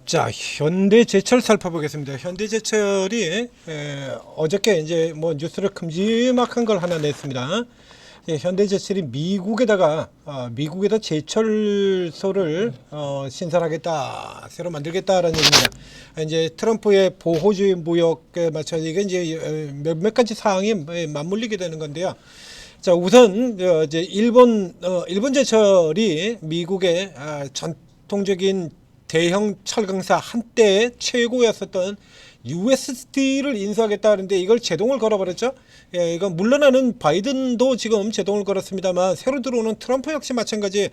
자, 현대제철 살펴보겠습니다. 현대제철이 어저께 이제 뭐 뉴스를 큼지막한 걸 하나 냈습니다. 현대제철이 미국에다 제철소를 신설하겠다, 새로 만들겠다라는 얘기입니다. 이제 트럼프의 보호주의 무역에 맞춰 이게 이제 몇몇 가지 사항이 맞물리게 되는 건데요. 자, 우선 이제 일본 제철이 미국의 전통적인 대형 철강사 한때 최고였었던 US 스틸을 인수하겠다 하는데 이걸 제동을 걸어버렸죠. 예, 이건 물러나는 바이든도 지금 제동을 걸었습니다만 새로 들어오는 트럼프 역시 마찬가지.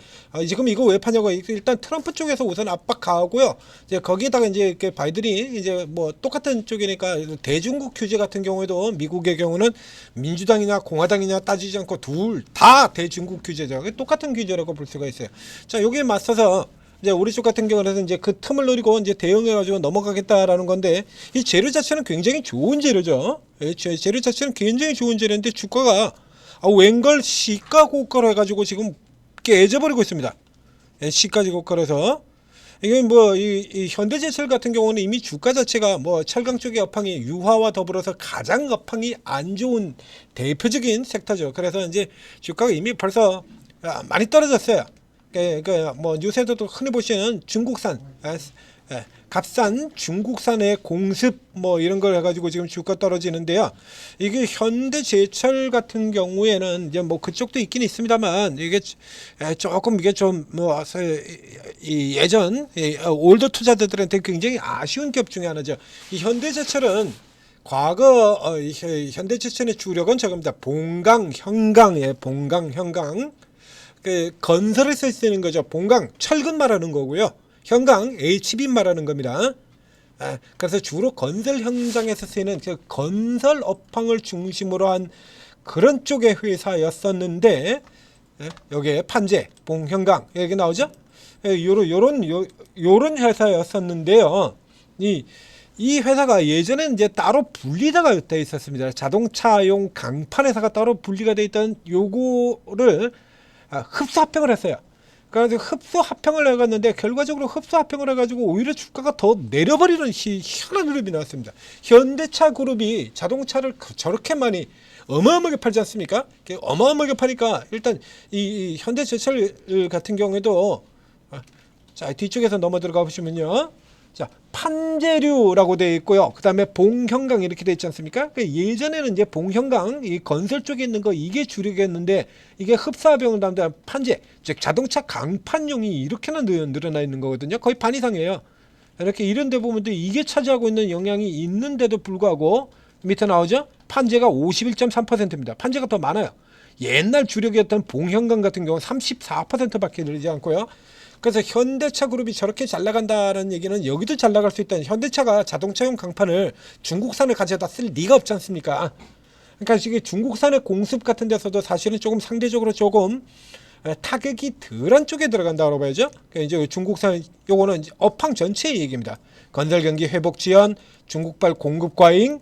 지금 이거 왜 파냐고. 일단 트럼프 쪽에서 우선 압박 가하고요. 이제 거기에다가 이제 이렇게 바이든이 이제 뭐 똑같은 쪽이니까 대중국 규제 같은 경우에도 미국의 경우는 민주당이냐 공화당이냐 따지지 않고 둘 다 대중국 규제죠. 똑같은 규제라고 볼 수가 있어요. 자, 여기에 맞서서 이제 우리 쪽 같은 경우는 이제 그 틈을 노리고 이제 대응해가지고 넘어가겠다라는 건데, 이 재료 자체는 굉장히 좋은 재료죠. 재료 자체는 굉장히 좋은 재료인데 주가가 웬걸 시가 고가로 해가지고 지금 깨져버리고 있습니다. 시가 고가로서 이게 뭐 이 현대제철 같은 경우는 이미 주가 자체가 뭐 철강 쪽의 업황이 유화와 더불어서 가장 업황이 안 좋은 대표적인 섹터죠. 그래서 이제 주가가 이미 벌써 많이 떨어졌어요. 그러니까 뭐 뉴스에서도 흔히 보시는 중국산 값싼 중국산의 공습 뭐 이런 걸 해가지고 지금 주가 떨어지는데요. 이게 현대제철 같은 경우에는 이제 뭐 그쪽도 있긴 있습니다만 이게 조금 이게 좀 뭐 이 예전 올드 투자자들한테 굉장히 아쉬운 기업 중에 하나죠. 이 현대제철은 과거 현대제철의 주력은 저겁니다. 봉강, 현강의 봉강, 현강. 그 건설을 쓰는 거죠. 봉강, 철근 말하는 거고요. 현강, HB 말하는 겁니다. 그래서 주로 건설 현장에서 쓰이는 그 건설 업황을 중심으로 한 그런 쪽의 회사였었는데, 여기에 판재, 봉현강 여기 나오죠. 요런 회사였었는데요. 이 회사가 예전에 이제 따로 분리가 돼 있었습니다. 자동차용 강판 회사가 따로 분리가 돼 있던 요거를 흡수 합병을 했어요. 그래서 흡수 합병을 해갔는데 결과적으로 흡수 합병을 해가지고 오히려 주가가 더 내려버리는 희한한 흐름이 나왔습니다. 현대차 그룹이 자동차를 저렇게 많이 어마어마하게 팔지 않습니까? 어마어마하게 파니까 일단 이 현대제철 같은 경우에도 자, 뒤쪽에서 넘어 들어가 보시면요. 자, 판재류라고 되어 있고요. 그 다음에 봉현강 이렇게 되어 있지 않습니까? 예전에는 이제 봉현강, 이 건설 쪽에 있는 거 이게 주력이었는데 이게 흡사합병을 하면 판재, 즉 자동차 강판용이 이렇게나 늘어나 있는 거거든요. 거의 반 이상이에요. 이렇게 이런 데 보면 이게 차지하고 있는 영향이 있는데도 불구하고 밑에 나오죠? 판재가 51.3%입니다. 판재가 더 많아요. 옛날 주력이었던 봉현강 같은 경우는 34%밖에 늘지 않고요. 그래서 현대차 그룹이 저렇게 잘 나간다는 얘기는 여기도 잘 나갈 수 있다는, 현대차가 자동차용 강판을 중국산을 가져다 쓸 리가 없지 않습니까? 그러니까 이게 중국산의 공습 같은 데서도 사실은 조금 상대적으로 조금 타격이 덜한 쪽에 들어간다고 봐야죠. 그러니까 이제 중국산 요거는 이제 업황 전체의 얘기입니다. 건설 경기 회복 지연, 중국발 공급 과잉,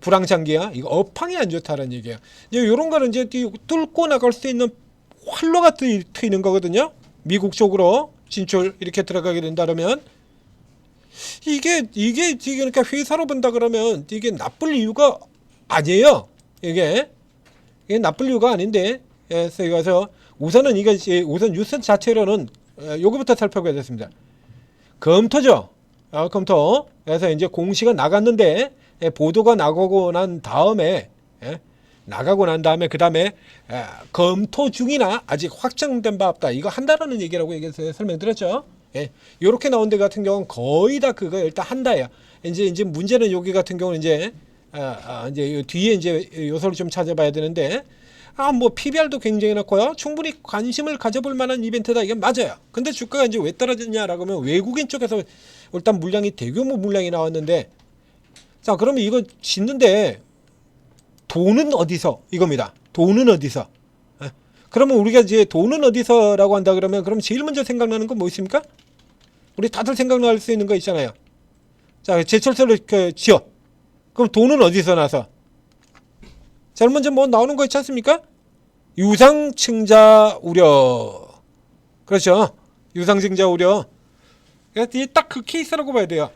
불황장기야. 이거 업황이 안 좋다는 얘기야. 이제 요런 거는 이제 뚫고 나갈 수 있는 활로가 트이는 거거든요. 미국 쪽으로 진출 이렇게 들어가게 된다면 이게 그러니까 회사로 본다 그러면 이게 나쁠 이유가 아니에요. 이게 나쁠 이유가 아닌데, 그래서 우선은 우선 뉴스 자체로는 여기부터 살펴보겠습니다. 검토죠. 검토. 그래서 이제 공시가 나갔는데 보도가 나가고 난 다음에 그 다음에 검토 중이나 아직 확정된 바 없다. 이거 한다라는 얘기라고 얘기해서 설명드렸죠. 요렇게 나온 데 같은 경우는 거의 다 그거 일단 한다예요. 이제 문제는 여기 같은 경우는 이제 뒤에 이제 요소를 좀 찾아봐야 되는데, 뭐 PBR도 굉장히 낮고요. 충분히 관심을 가져볼 만한 이벤트다. 이게 맞아요. 근데 주가가 이제 왜 떨어졌냐라고 하면 외국인 쪽에서 일단 물량이 대규모 물량이 나왔는데, 자, 그러면 이거 짓는데 돈은 어디서? 이겁니다. 돈은 어디서? 그러면 우리가 이제 돈은 어디서라고 한다 그러면 그럼 제일 먼저 생각나는 건 뭐 있습니까? 우리 다들 생각날 수 있는 거 있잖아요. 자, 제철소를 지어. 그럼 돈은 어디서 나서? 제일 먼저 뭐 나오는 거 있지 않습니까? 유상증자 우려. 그렇죠. 유상증자 우려. 딱 그 케이스라고 봐야 돼요.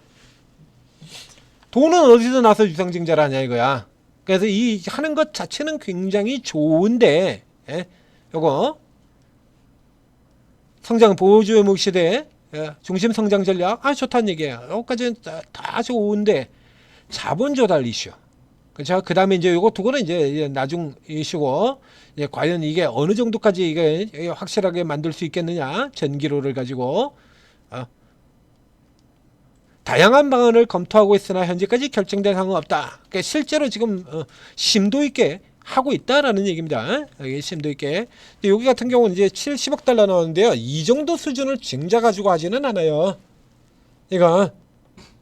돈은 어디서 나서 유상증자를 하냐 이거야. 그래서 이 하는 것 자체는 굉장히 좋은데, 예? 요거 성장 보호주의 시대, 예? 중심 성장 전략 좋다는 얘기예요. 여기까지는 다 좋은데 자본 조달 이슈. 그렇죠? 그 다음에 이제 요거 두 개는 이제 나중 이슈고, 이제 과연 이게 어느 정도까지 이게 확실하게 만들 수 있겠느냐, 전기료를 가지고. 다양한 방안을 검토하고 있으나 현재까지 결정된 사항은 없다. 그러니까 실제로 지금 심도 있게 하고 있다라는 얘기입니다. 여기 심도 있게. 여기 같은 경우는 이제 70억 달러 나오는데요. 이 정도 수준을 증자 가지고 하지는 않아요. 이거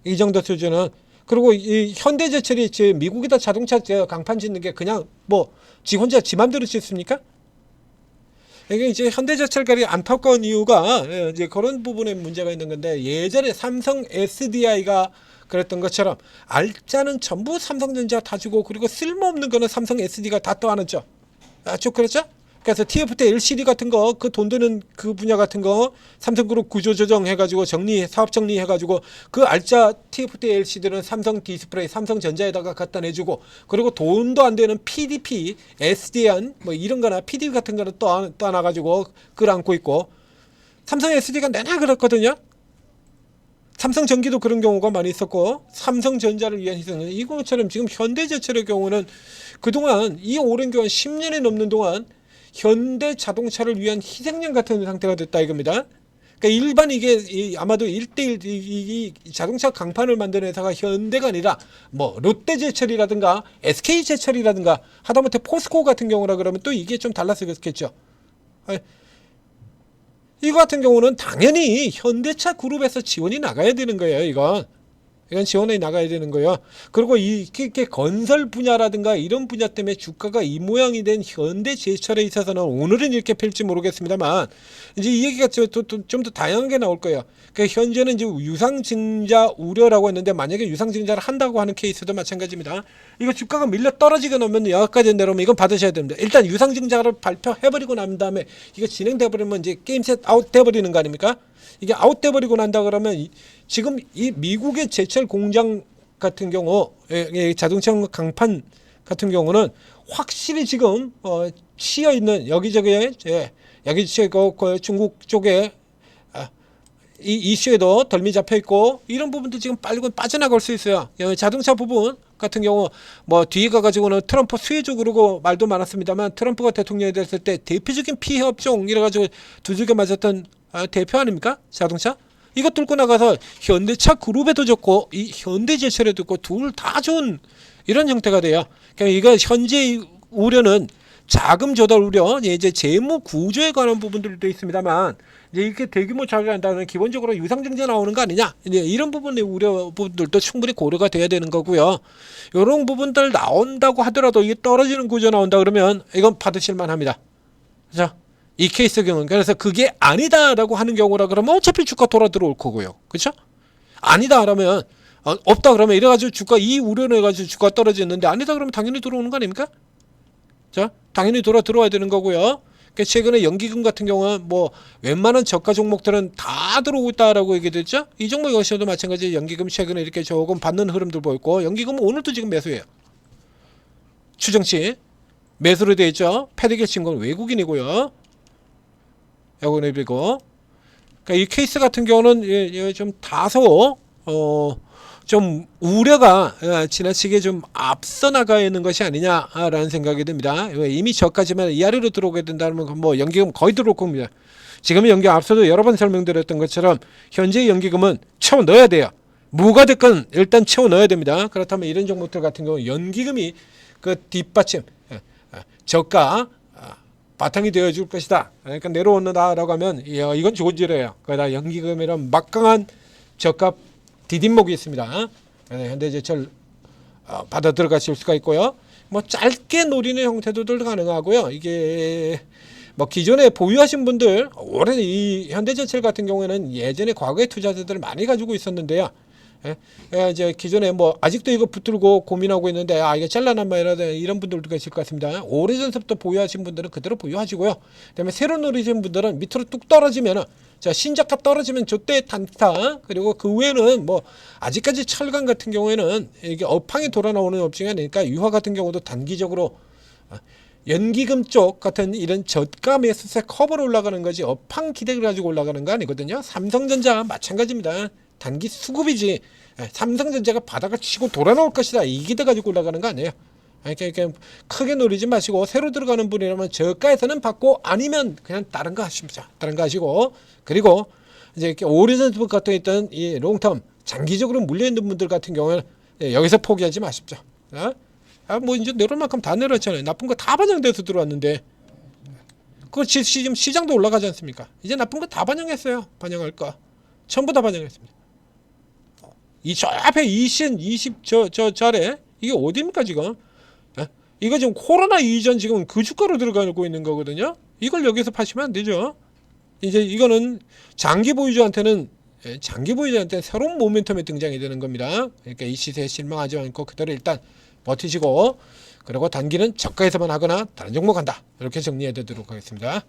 이 정도 수준은. 그리고 이 현대제철이 미국에다 자동차 강판 짓는 게 그냥 뭐 지 혼자 지 맘대로 짓습니까? 이게 이제 현대제철가리 안타까운 이유가 이제 그런 부분에 문제가 있는 건데, 예전에 삼성 SDI가 그랬던 것처럼 알짜는 전부 삼성전자 다 주고, 그리고 쓸모없는 거는 삼성 SD가 다 떠안았죠. 쭉 그랬죠? 그래서 TFT LCD 같은 거, 그 돈 드는 그 분야 같은 거 삼성그룹 구조조정 해가지고 사업 정리해가지고 그 알짜 TFT LCD는 삼성 디스플레이, 삼성전자에다가 갖다 내주고, 그리고 돈도 안 되는 PDP, SDN 뭐 이런 거나 PDP 같은 거는 떠나가지고 그걸 안고 있고, 삼성 SD가 내내 그랬거든요. 삼성전기도 그런 경우가 많이 있었고, 삼성전자를 위한 희생, 이것처럼 지금 현대제철의 경우는 그동안 이 오랜 기간 10년이 넘는 동안 현대자동차를 위한 희생양 같은 상태가 됐다 이겁니다. 그러니까 일반 이게 아마도 1대1 이 자동차 강판을 만드는 회사가 현대가 아니라 뭐 롯데제철이라든가 SK제철이라든가 하다못해 포스코 같은 경우라 그러면 또 이게 좀 달랐겠죠. 이거 같은 경우는 당연히 현대차 그룹에서 지원이 나가야 되는 거예요. 이건 지원이 나가야 되는 거예요. 그리고 이렇게 건설 분야라든가 이런 분야 때문에 주가가 이 모양이 된 현대제철에 있어서는 오늘은 이렇게 필지 모르겠습니다만, 이제 이 얘기가 좀 더 다양하게 나올 거예요. 그러니까 현재는 이제 유상증자 우려라고 했는데, 만약에 유상증자를 한다고 하는 케이스도 마찬가지입니다. 이거 주가가 밀려 떨어지게 나면 여기까지 내려오면 이건 받으셔야 됩니다. 일단 유상증자를 발표해버리고 난 다음에 이거 진행돼버리면 이제 게임셋 아웃 돼버리는 거 아닙니까? 이게 아웃돼버리고 난다 그러면 지금 이 미국의 제철 공장 같은 경우, 자동차 강판 같은 경우는 확실히 지금 치여 있는 여기저기에 그 중국 쪽에 이 이슈에도 덜미 잡혀 있고, 이런 부분도 지금 빨리 빠져나갈 수 있어요. 자동차 부분 같은 경우 뭐 뒤에 가가지고는 트럼프 수혜주 그러고 말도 많았습니다만, 트럼프가 대통령이 됐을 때 대표적인 피해 업종 이래가지고 두들겨 맞았던 대표 아닙니까? 자동차? 이거 뚫고 나가서 현대차 그룹에도 좋고 이 현대제철에도 좋고 둘 다 좋은 이런 형태가 돼요. 그러니까 이거 현재 우려는 자금 조달 우려, 이제 재무 구조에 관한 부분들도 있습니다만, 이제 이렇게 대규모 자금한다는 기본적으로 유상증자 나오는 거 아니냐, 이제 이런 부분의 우려 부분들도 충분히 고려가 돼야 되는 거고요. 이런 부분들 나온다고 하더라도 이게 떨어지는 구조 나온다 그러면 이건 받으실만 합니다. 그렇죠? 이 케이스 경우는. 그래서 그게 아니다라고 하는 경우라 그러면 어차피 주가 돌아 들어올 거고요. 그렇죠? 아니다 그러면 없다 그러면 이래가지고 주가 이 우려를 해가지고 주가 떨어지는데, 아니다 그러면 당연히 들어오는 거 아닙니까? 자, 당연히 들어와야 되는 거고요. 그러니까 최근에 연기금 같은 경우는 뭐 웬만한 저가 종목들은 다 들어오고 있다라고 얘기됐죠. 이 종목 역시도 마찬가지. 연기금 최근에 이렇게 조금 받는 흐름들 보였고, 연기금은 오늘도 지금 매수해요. 추정치 매수로 되어 있죠. 패드게 친 건 외국인이고요. 야구네비고. 그러니까 이 케이스 같은 경우는 좀 다소 좀 우려가 지나치게 좀 앞서 나가 있는 것이 아니냐라는 생각이 듭니다. 이미 저까지만 이 아래로 들어오게 된다면 뭐 연기금 거의 들어올 겁니다. 지금 연기금 앞서도 여러 번 설명드렸던 것처럼 현재 연기금은 채워 넣어야 돼요. 뭐가 됐건 일단 채워 넣어야 됩니다. 그렇다면 이런 종목들 같은 경우 연기금이 그 뒷받침, 저가 바탕이 되어줄 것이다. 그러니까 내려온다라고 하면 이건 좋은 지래예요. 거기다 연기금이란 막강한 저가 디딤목이 있습니다. 현대제철 받아 들어가실 수가 있고요. 뭐 짧게 노리는 형태도 가능하고요. 이게 뭐 기존에 보유하신 분들, 올해 이 현대제철 같은 경우에는 예전에 과거의 투자자들을 많이 가지고 있었는데요. 이제 기존에 뭐 아직도 이거 붙들고 고민하고 있는데 이게 잘라남아 이런 분들도 계실 것 같습니다. 오래전부터 보유하신 분들은 그대로 보유하시고요. 그다음에 새로 노리신 분들은 밑으로 뚝 떨어지면은 자, 신저가 떨어지면 저때 단타. 그리고 그 외에는 뭐 아직까지 철강 같은 경우에는 이게 업황이 돌아 나오는 업종이 아니니까 유화 같은 경우도 단기적으로 연기금 쪽 같은 이런 저가 매수세 커버로 올라가는 거지 업황 기대를 가지고 올라가는 거 아니거든요. 삼성전자 마찬가지입니다. 단기 수급이지. 삼성전자가 바닥을 치고 돌아 나올 것이다 이 기대 가지고 올라가는 거 아니에요. 그러니까 크게 노리지 마시고 새로 들어가는 분이라면 저가에서는 받고 아니면 그냥 다른 거 하십니다. 다른 거 하시고 그리고 이제 이렇게 오래전부터 갖고 있던 이 롱텀 장기적으로 물려 있는 분들 같은 경우는 여기서 포기하지 마십시오. 뭐 이제 내려올 만큼 다 내렸잖아요. 나쁜 거 다 반영돼서 들어왔는데 그거 지금 시장도 올라가지 않습니까? 이제 나쁜 거 다 반영했어요. 반영할 거 전부 다 반영했습니다. 이 저 앞에 20 저 아래 이게 어디입니까 지금? 이거 지금 코로나 이전 지금 그 주가로 들어가고 있는 거거든요. 이걸 여기서 파시면 안 되죠. 이제 이거는 장기 보유자한테는 새로운 모멘텀이 등장이 되는 겁니다. 그러니까 이 시세에 실망하지 않고 그대로 일단 버티시고 그리고 단기는 저가에서만 하거나 다른 종목 한다. 이렇게 정리해 드리도록 하겠습니다.